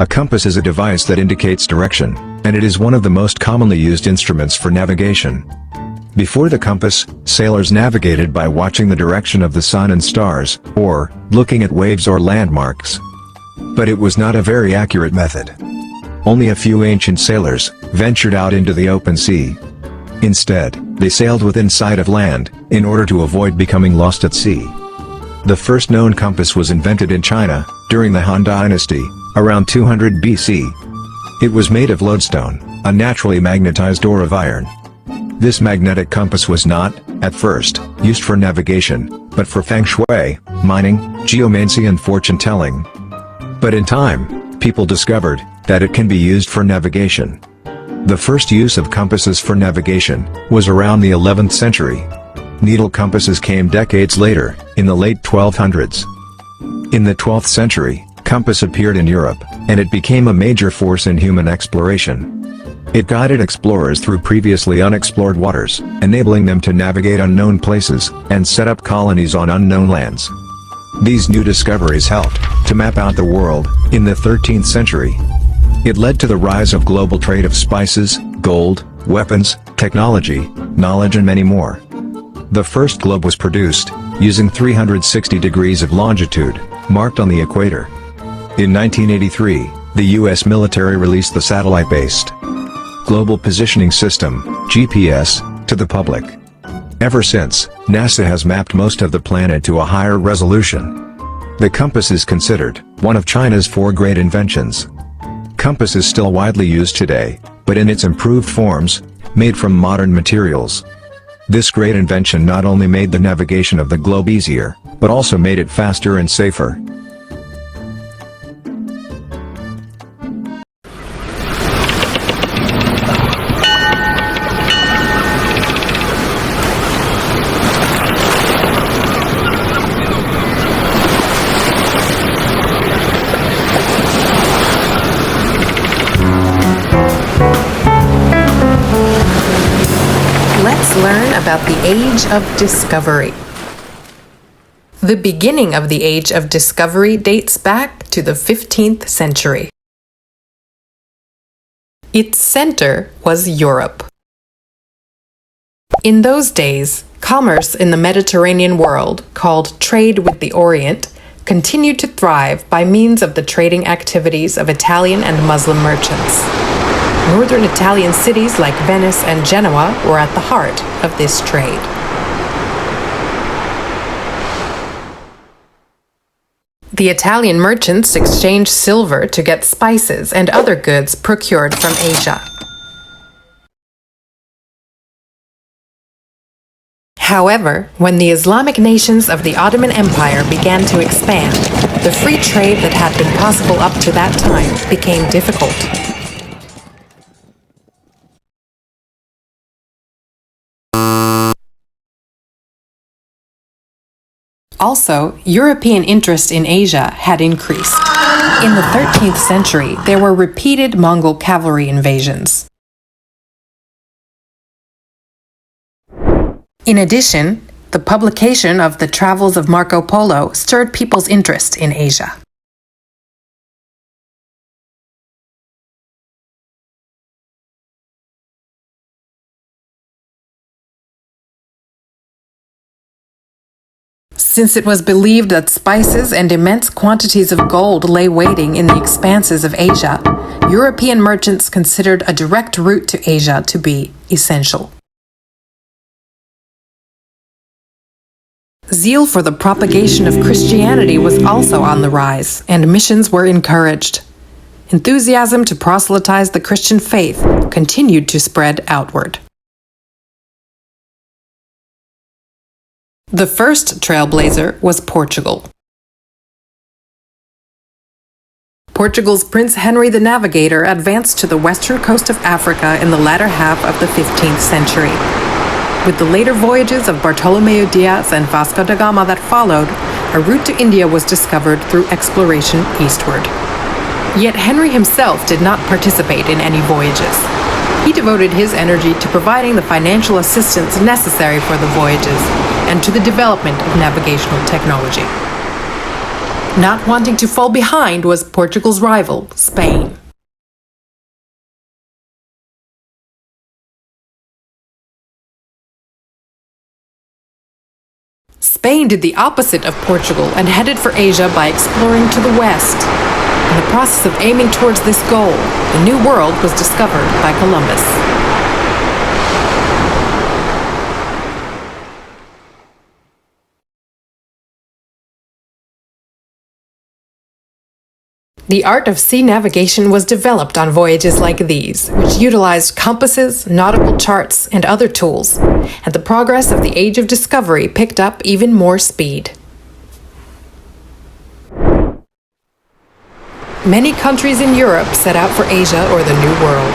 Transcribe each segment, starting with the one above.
A compass is a device that indicates direction, and it is one of the most commonly used instruments for navigation. Before the compass, sailors navigated by watching the direction of the sun and stars, or looking at waves or landmarks. But it was not a very accurate method. Only a few ancient sailors ventured out into the open sea. Instead, they sailed within sight of land, in order to avoid becoming lost at sea. The first known compass was invented in China, during the Han Dynasty, around 200 BC. It was made of lodestone, a naturally magnetized ore of iron. This magnetic compass was not, at first, used for navigation, but for feng shui, mining, geomancy and fortune-telling. But in time, people discovered that it can be used for navigation. The first use of compasses for navigation was around the 11th century. Needle compasses came decades later, in the late 1200s. In the 12th century, compass appeared in Europe, and it became a major force in human exploration. It guided explorers through previously unexplored waters, enabling them to navigate unknown places, and set up colonies on unknown lands. These new discoveries helped to map out the world, in the 13th century. It led to the rise of global trade of spices, gold, weapons, technology, knowledge and many more. The first globe was produced, using 360 degrees of longitude, marked on the equator. In 1983, the U.S. military released the satellite-based Global Positioning System, GPS, to the public. Ever since, NASA has mapped most of the planet to a higher resolution. The compass is considered one of China's 4 great inventions. Compass is still widely used today, but in its improved forms, made from modern materials. This great invention not only made the navigation of the globe easier, but also made it faster and safer. Let's learn about the Age of Discovery. The beginning of the Age of Discovery dates back to the 15th century. Its center was Europe. In those days, commerce in the Mediterranean world, called trade with the Orient, continued to thrive by means of the trading activities of Italian and Muslim merchants. Northern Italian cities like Venice and Genoa were at the heart of this trade. The Italian merchants exchanged silver to get spices and other goods procured from Asia. However, when the Islamic nations of the Ottoman Empire began to expand, the free trade that had been possible up to that time became difficult. Also, European interest in Asia had increased. In the 13th century, there were repeated Mongol cavalry invasions. In addition, the publication of the Travels of Marco Polo stirred people's interest in Asia. Since it was believed that spices and immense quantities of gold lay waiting in the expanses of Asia, European merchants considered a direct route to Asia to be essential. Zeal for the propagation of Christianity was also on the rise, and missions were encouraged. Enthusiasm to proselytize the Christian faith continued to spread outward. The first trailblazer was Portugal. Portugal's Prince Henry the Navigator advanced to the western coast of Africa in the latter half of the 15th century. With the later voyages of Bartolomeu Diaz and Vasco da Gama that followed, a route to India was discovered through exploration eastward. Yet Henry himself did not participate in any voyages. He devoted his energy to providing the financial assistance necessary for the voyages and to the development of navigational technology. Not wanting to fall behind was Portugal's rival, Spain. Spain did the opposite of Portugal and headed for Asia by exploring to the west. In the process of aiming towards this goal, the New World was discovered by Columbus. The art of sea navigation was developed on voyages like these, which utilized compasses, nautical charts, and other tools, and the progress of the Age of Discovery picked up even more speed. Many countries in Europe set out for Asia or the New World.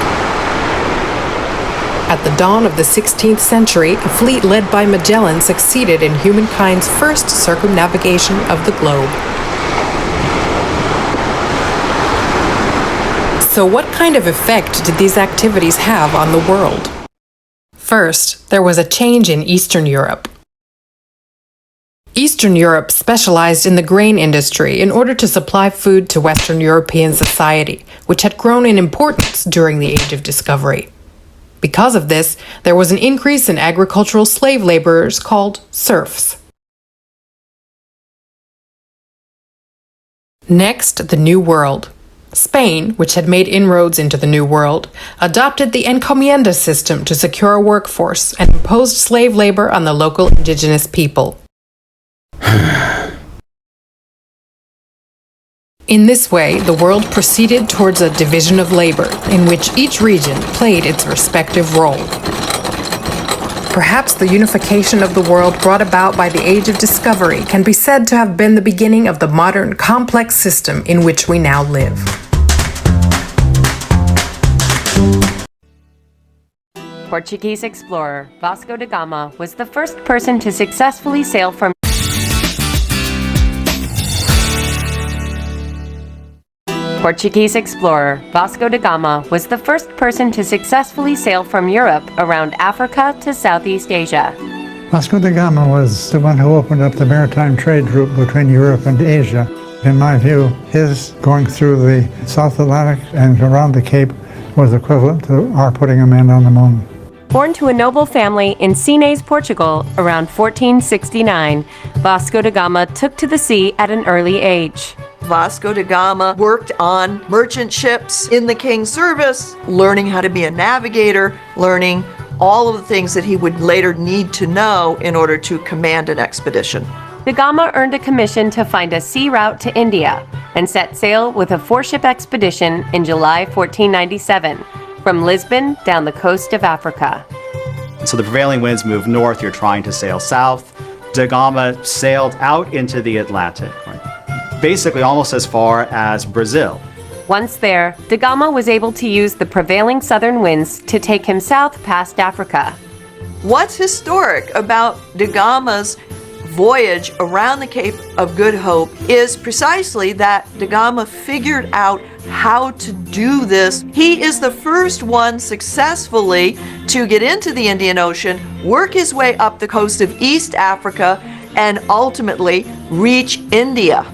At the dawn of the 16th century, a fleet led by Magellan succeeded in humankind's first circumnavigation of the globe. So what kind of effect did these activities have on the world? First, there was a change in Eastern Europe. Eastern Europe specialized in the grain industry in order to supply food to Western European society, which had grown in importance during the Age of Discovery. Because of this, there was an increase in agricultural slave laborers called serfs. Next, the New World. Spain, which had made inroads into the New World, adopted the encomienda system to secure a workforce and imposed slave labor on the local indigenous people. In this way, the world proceeded towards a division of labor, in which each region played its respective role. Perhaps the unification of the world brought about by the Age of Discovery can be said to have been the beginning of the modern, complex system in which we now live. Portuguese explorer Vasco da Gama was the first person to successfully sail from Portuguese explorer Vasco da Gama was the first person to successfully sail from Europe around Africa to Southeast Asia. Vasco da Gama was the one who opened up the maritime trade route between Europe and Asia. In my view, his going through the South Atlantic and around the Cape was equivalent to our putting a man on the moon. Born to a noble family in Sines, Portugal, around 1469, Vasco da Gama took to the sea at an early age. Vasco da Gama worked on merchant ships in the king's service, learning how to be a navigator, learning all of the things that he would later need to know in order to command an expedition. Da Gama earned a commission to find a sea route to India and set sail with a four-ship expedition in July 1497 from Lisbon down the coast of Africa. So the prevailing winds moved north, you're trying to sail south. Da Gama sailed out into the Atlantic, basically almost as far as Brazil. Once there, Da Gama was able to use the prevailing southern winds to take him south past Africa. What's historic about Da Gama's voyage around the Cape of Good Hope is precisely that Da Gama figured out how to do this. He is the first one successfully to get into the Indian Ocean, work his way up the coast of East Africa, and ultimately reach India.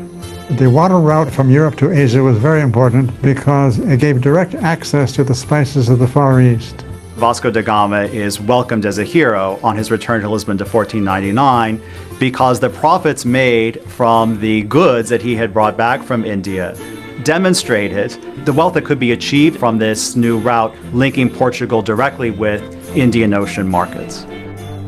The water route from Europe to Asia was very important because it gave direct access to the spices of the Far East. Vasco da Gama is welcomed as a hero on his return to Lisbon to 1499 because the profits made from the goods that he had brought back from India demonstrated the wealth that could be achieved from this new route linking Portugal directly with Indian Ocean markets.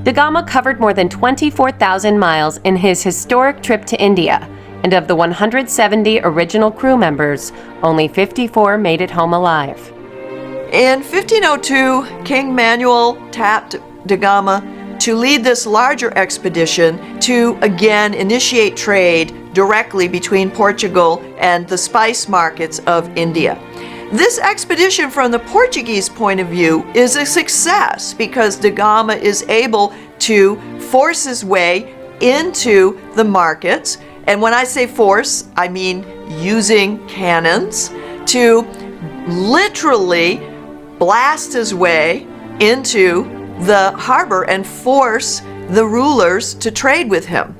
Da Gama covered more than 24,000 miles in his historic trip to India, and of the 170 original crew members, only 54 made it home alive. In 1502, King Manuel tapped Da Gama to lead this larger expedition to again initiate trade directly between Portugal and the spice markets of India. This expedition from the Portuguese point of view is a success because Da Gama is able to force his way into the markets. And when I say force, I mean using cannons to literally blast his way into the harbor and force the rulers to trade with him.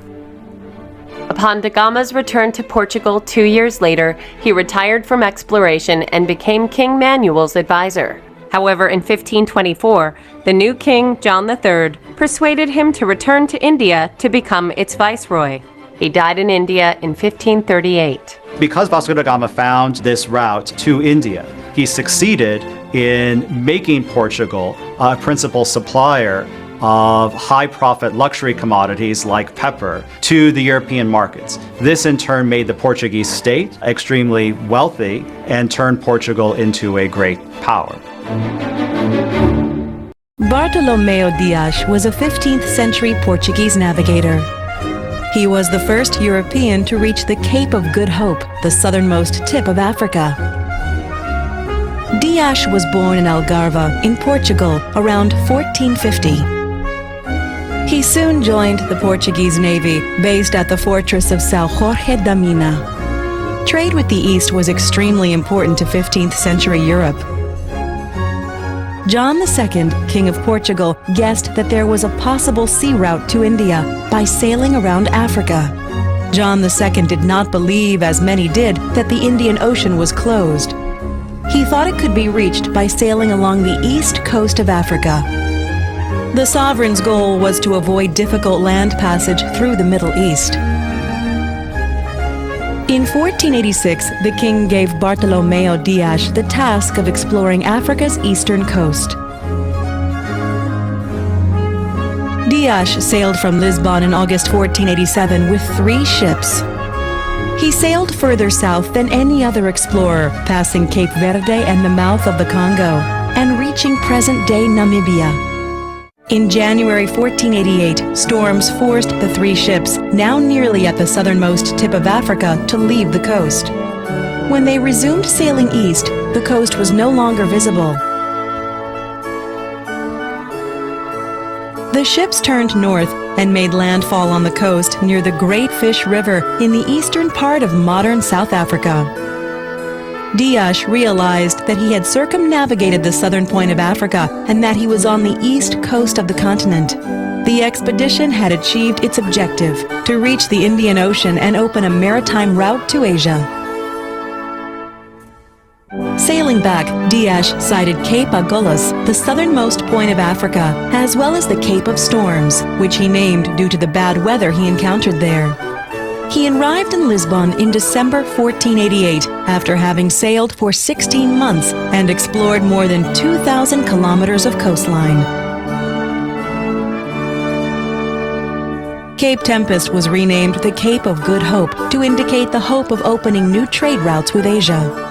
Upon da Gama's return to Portugal 2 years later, he retired from exploration and became King Manuel's advisor. However, in 1524, the new king, John III, persuaded him to return to India to become its viceroy. He died in India in 1538. Because Vasco da Gama found this route to India, he succeeded in making Portugal a principal supplier of high-profit luxury commodities like pepper to the European markets. This in turn made the Portuguese state extremely wealthy and turned Portugal into a great power. Bartolomeu Dias was a 15th century Portuguese navigator. He was the first European to reach the Cape of Good Hope, the southernmost tip of Africa. Dias was born in Algarve, in Portugal, around 1450. He soon joined the Portuguese Navy, based at the fortress of São Jorge da Mina. Trade with the East was extremely important to 15th century Europe. John II, King of Portugal, guessed that there was a possible sea route to India by sailing around Africa. John II did not believe, as many did, that the Indian Ocean was closed. He thought it could be reached by sailing along the east coast of Africa. The sovereign's goal was to avoid difficult land passage through the Middle East. In 1486, the king gave Bartolomeu Dias the task of exploring Africa's eastern coast. Dias sailed from Lisbon in August 1487 with 3 ships. He sailed further south than any other explorer, passing Cape Verde and the mouth of the Congo, and reaching present-day Namibia. In January 1488, storms forced the 3 ships, now nearly at the southernmost tip of Africa, to leave the coast. When they resumed sailing east, the coast was no longer visible. The ships turned north and made landfall on the coast near the Great Fish River in the eastern part of modern South Africa. Dias realized that he had circumnavigated the southern point of Africa and that he was on the east coast of the continent. The expedition had achieved its objective, to reach the Indian Ocean and open a maritime route to Asia. Sailing back, Dias sighted Cape Agulhas, the southernmost point of Africa, as well as the Cape of Storms, which he named due to the bad weather he encountered there. He arrived in Lisbon in December 1488 after having sailed for 16 months and explored more than 2,000 kilometers of coastline. Cape Tempest was renamed the Cape of Good Hope to indicate the hope of opening new trade routes with Asia.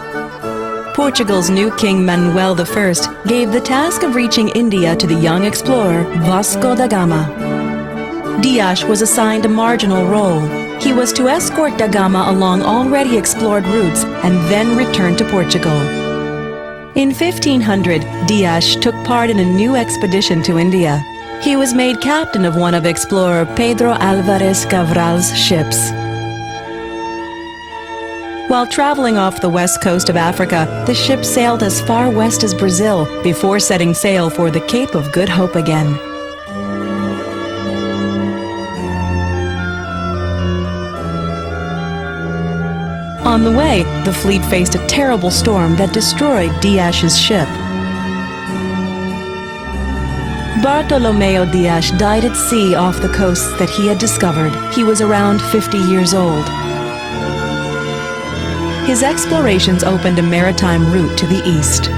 Portugal's new King Manuel I gave the task of reaching India to the young explorer Vasco da Gama. Dias was assigned a marginal role. He was to escort da Gama along already explored routes and then return to Portugal. In 1500, Dias took part in a new expedition to India. He was made captain of one of explorer Pedro Álvares Cabral's ships. While traveling off the west coast of Africa, the ship sailed as far west as Brazil before setting sail for the Cape of Good Hope again. On the way, the fleet faced a terrible storm that destroyed Dias's ship. Bartolomeu Dias died at sea off the coasts that he had discovered. He was around 50 years old. His explorations opened a maritime route to the east.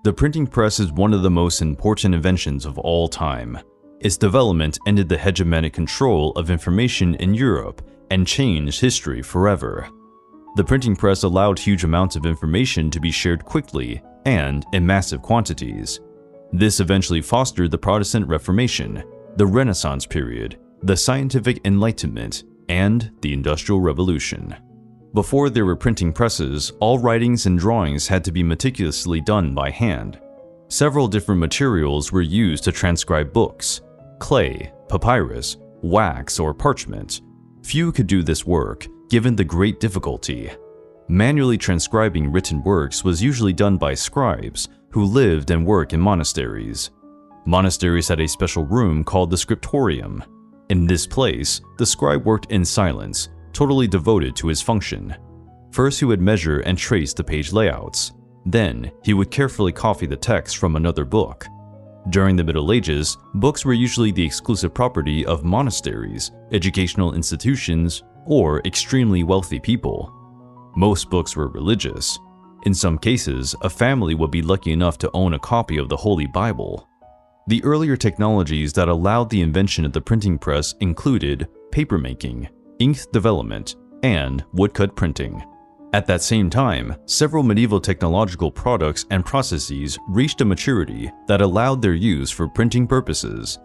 The printing press is one of the most important inventions of all time. Its development ended the hegemonic control of information in Europe and changed history forever. The printing press allowed huge amounts of information to be shared quickly and in massive quantities. This eventually fostered the Protestant Reformation, the Renaissance period, the Scientific Enlightenment, and the Industrial Revolution. Before there were printing presses, all writings and drawings had to be meticulously done by hand. Several different materials were used to transcribe books: clay, papyrus, wax, or parchment. Few could do this work, given the great difficulty. Manually transcribing written works was usually done by scribes, who lived and worked in monasteries. Monasteries had a special room called the scriptorium. In this place, the scribe worked in silence, totally devoted to his function. First, he would measure and trace the page layouts. Then, he would carefully copy the text from another book. During the Middle Ages, books were usually the exclusive property of monasteries, educational institutions, or extremely wealthy people. Most books were religious. In some cases, a family would be lucky enough to own a copy of the Holy Bible. The earlier technologies that allowed the invention of the printing press included papermaking, ink development, and woodcut printing. At that same time, several medieval technological products and processes reached a maturity that allowed their use for printing purposes.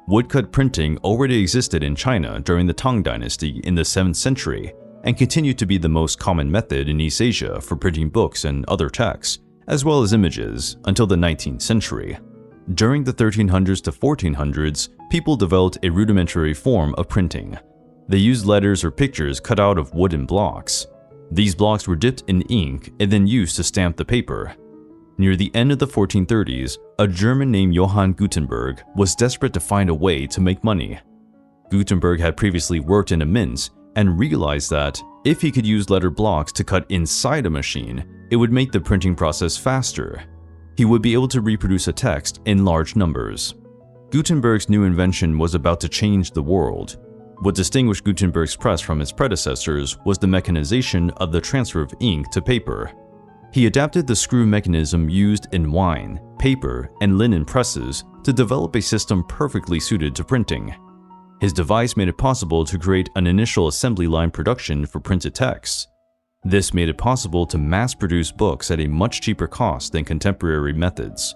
Woodcut printing already existed in China during the Tang Dynasty in the 7th century and continued to be the most common method in East Asia for printing books and other texts, as well as images, until the 19th century. During the 1300s to 1400s, people developed a rudimentary form of printing. They used letters or pictures cut out of wooden blocks. These blocks were dipped in ink and then used to stamp the paper. Near the end of the 1430s, a German named Johann Gutenberg was desperate to find a way to make money. Gutenberg had previously worked in a mint and realized that if he could use letter blocks to cut inside a machine, it would make the printing process faster. He would be able to reproduce a text in large numbers. Gutenberg's new invention was about to change the world. What distinguished Gutenberg's press from its predecessors was the mechanization of the transfer of ink to paper. He adapted the screw mechanism used in wine, paper, and linen presses to develop a system perfectly suited to printing. His device made it possible to create an initial assembly line production for printed texts. This made it possible to mass-produce books at a much cheaper cost than contemporary methods.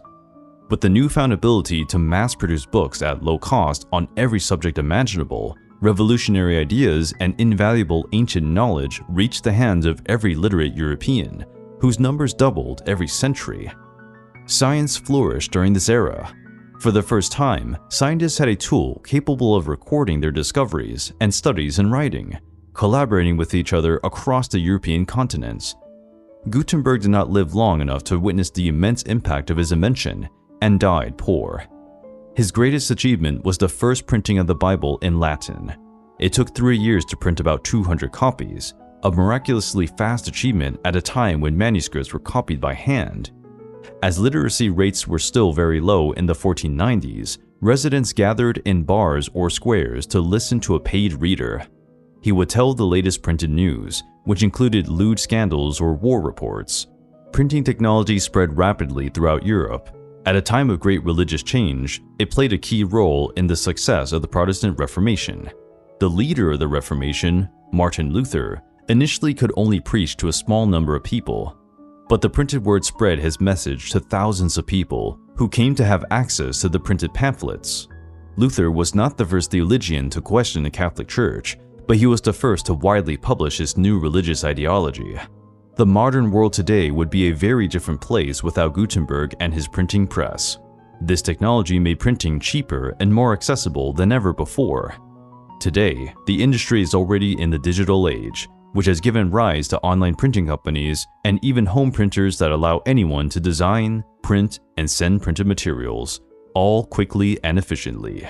With the newfound ability to mass-produce books at low cost on every subject imaginable, revolutionary ideas and invaluable ancient knowledge reached the hands of every literate European, whose numbers doubled every century. Science flourished during this era. For the first time, scientists had a tool capable of recording their discoveries and studies in writing, collaborating with each other across the European continents. Gutenberg did not live long enough to witness the immense impact of his invention and died poor. His greatest achievement was the first printing of the Bible in Latin. It took 3 years to print about 200 copies, a miraculously fast achievement at a time when manuscripts were copied by hand. As literacy rates were still very low in the 1490s, residents gathered in bars or squares to listen to a paid reader. He would tell the latest printed news, which included lewd scandals or war reports. Printing technology spread rapidly throughout Europe. At a time of great religious change, it played a key role in the success of the Protestant Reformation. The leader of the Reformation, Martin Luther, initially could only preach to a small number of people. But the printed word spread his message to thousands of people who came to have access to the printed pamphlets. Luther was not the first theologian to question the Catholic Church, but he was the first to widely publish his new religious ideology. The modern world today would be a very different place without Gutenberg and his printing press. This technology made printing cheaper and more accessible than ever before. Today, the industry is already in the digital age, which has given rise to online printing companies and even home printers that allow anyone to design, print, and send printed materials, all quickly and efficiently.